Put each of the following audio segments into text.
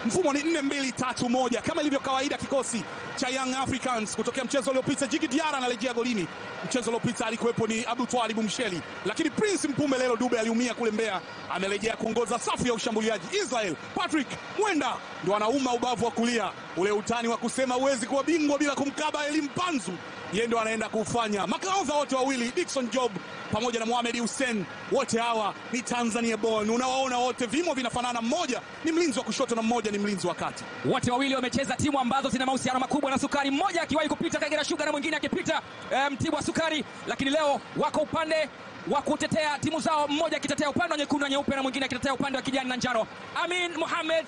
Mfumo ni 4-2-3-1 kama ilivyo kawaida kikosi cha Young Africans. Kutokea mchezo uliopita Djigui Diarra analejea golini. Mchezo uliopita alikuwepo ni Abdul Twalib Msheli, lakini Prince Mpumelelo Dube aliumia kule Mbeya, amelejea kuongoza safu ya ushambuliaji. Israel Patrick Mwenda ndio anauma ubavu wa kulia. Ule utani wa kusema uwezi kuwa bingwa bila kumkaba Elim Panzu, yeye ndio anaenda kufanya. Makaoza wote wawili Dickson Job pamoja na Mohamed Hussein, wote hawa ni Tanzania born. Unawaona wote vimo vinafanana, mmoja ni mlinzi wa kushoto na mmoja ni mlinzi wa kati. Wote wawili wamecheza timu ambazo zina mahusiano makubwa na Sukari, mmoja akiwahi kupita Kagera Sugar na mwingine akipita Mtibwa Sukari, lakini leo wako upande wa kutetea timu zao, mmoja akitetea upande wa nyekundu na nyeupe na mwingine akitetea upande wa kijani na njano. Amin Mohamed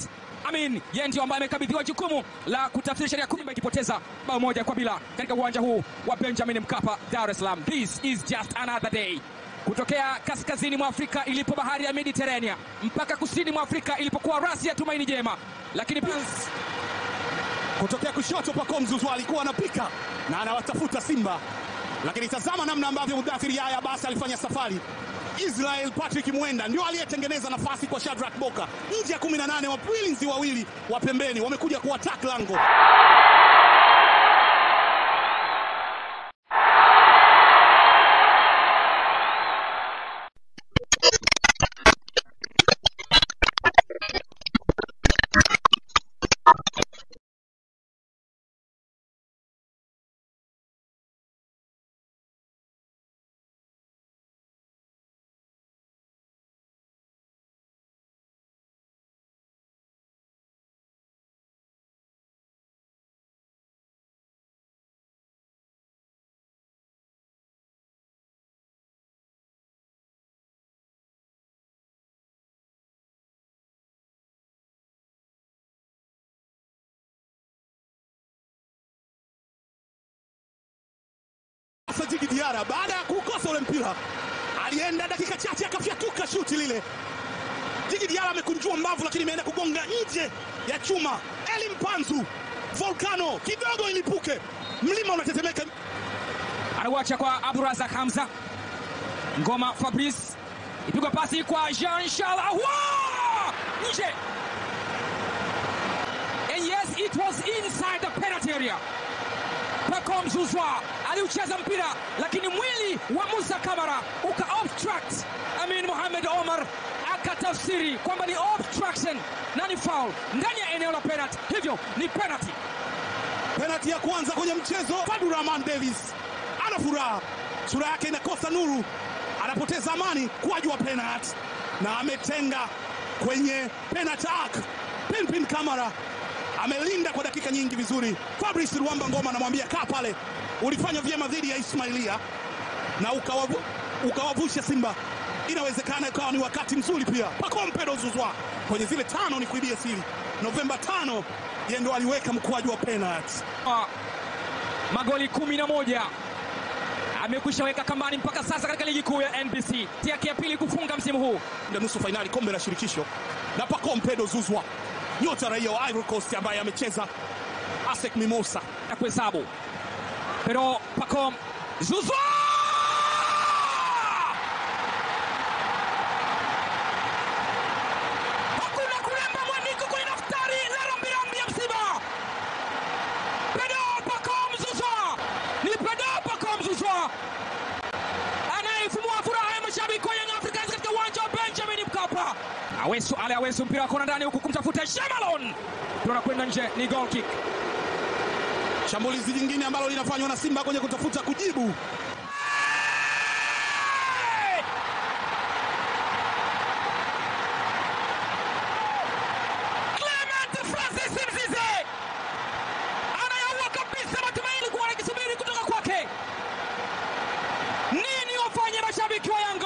Amin yeye ndio ambaye amekabidhiwa jukumu la kutafsiri sheria Kumba ikipoteza bao moja kwa bila katika uwanja huu wa Benjamin Mkapa, Dar es Salaam. This is just another day. Kutokea kaskazini mwa Afrika ilipo bahari ya Mediterania mpaka kusini mwa Afrika ilipokuwa rasi ya tumaini jema, lakini kutokea kushoto Pacome Zouzoua alikuwa anapika na anawatafuta Simba, lakini tazama namna ambavyo Mudathir Yahya basi alifanya safari. Israel Patrick Mwenda ndio aliyetengeneza nafasi kwa Shadrack Boka nje ya 18, walinzi wawili wa pembeni wamekuja kuattack lango. Djigui Diarra baada ya kukosa ule mpira alienda dakika chache akafyatuka shuti lile. Djigui Diarra amekunjua mbavu lakini imeenda kugonga nje ya chuma. Elim Panzu, volcano kidogo ilipuke, mlima unatetemeka. Anawacha kwa Abdurazak Hamza, ngoma Fabrice, ipigwa pasi kwa Jean Charles Ahoua nje. And yes, it was inside the penalty area. Pacome Zouzoua aliucheza mpira lakini mwili wa Musa Kamara uka obstruct. Amin Mohamed Omar akatafsiri kwamba ni obstruction na ni foul ndani ya eneo la penalty, hivyo ni penalty. Penalty ya kwanza kwenye mchezo. Fadlu Rahman Davis ana furaha, sura yake inakosa nuru, anapoteza amani kwa ajili ya penalty na ametenga kwenye penalty arc. Pinpin Kamara amelinda kwa dakika nyingi vizuri. Fabrice Ruamba Ngoma anamwambia kaa pale, ulifanya vyema dhidi ya Ismailia na ukawavusha Simba, inawezekana ikawa ni wakati mzuri pia. Pacome Zouzoua kwenye zile 5 ni kuibia siri. Novemba 5 yeye ndo aliweka mkwaju wa penalty. Magoli 11 amekwisha weka kambani mpaka sasa katika ligi kuu ya NBC, yake ya pili kufunga msimu huu. Ndio nusu finali kombe la shirikisho na Pacome Zouzoua, nyota raia wa Ivory Coast ambaye amecheza ASEC Mimosa na kuhesabu. Pero Pacome Zouzoua hakuna kulemba mwaniko kwenye daftari la rambirambi ya msiba. Pero Pacome Zouzoua ni Pacome Zouzoua anayefumua furaha ya mashabiki wa Young Africans katika uwanja wa Benjamin Mkapa. Awesu mpira kona ndani huku kumtafuta Shemalon, tunakwenda nje, ni goal kick. Shambulizi jingine ambalo linafanywa na Simba kwenye kutafuta kujibu. Clement Francis Mzize anayaua kabisa matumaini kuwa nikisubiri kutoka kwake. Nini wafanye mashabiki wa Yanga?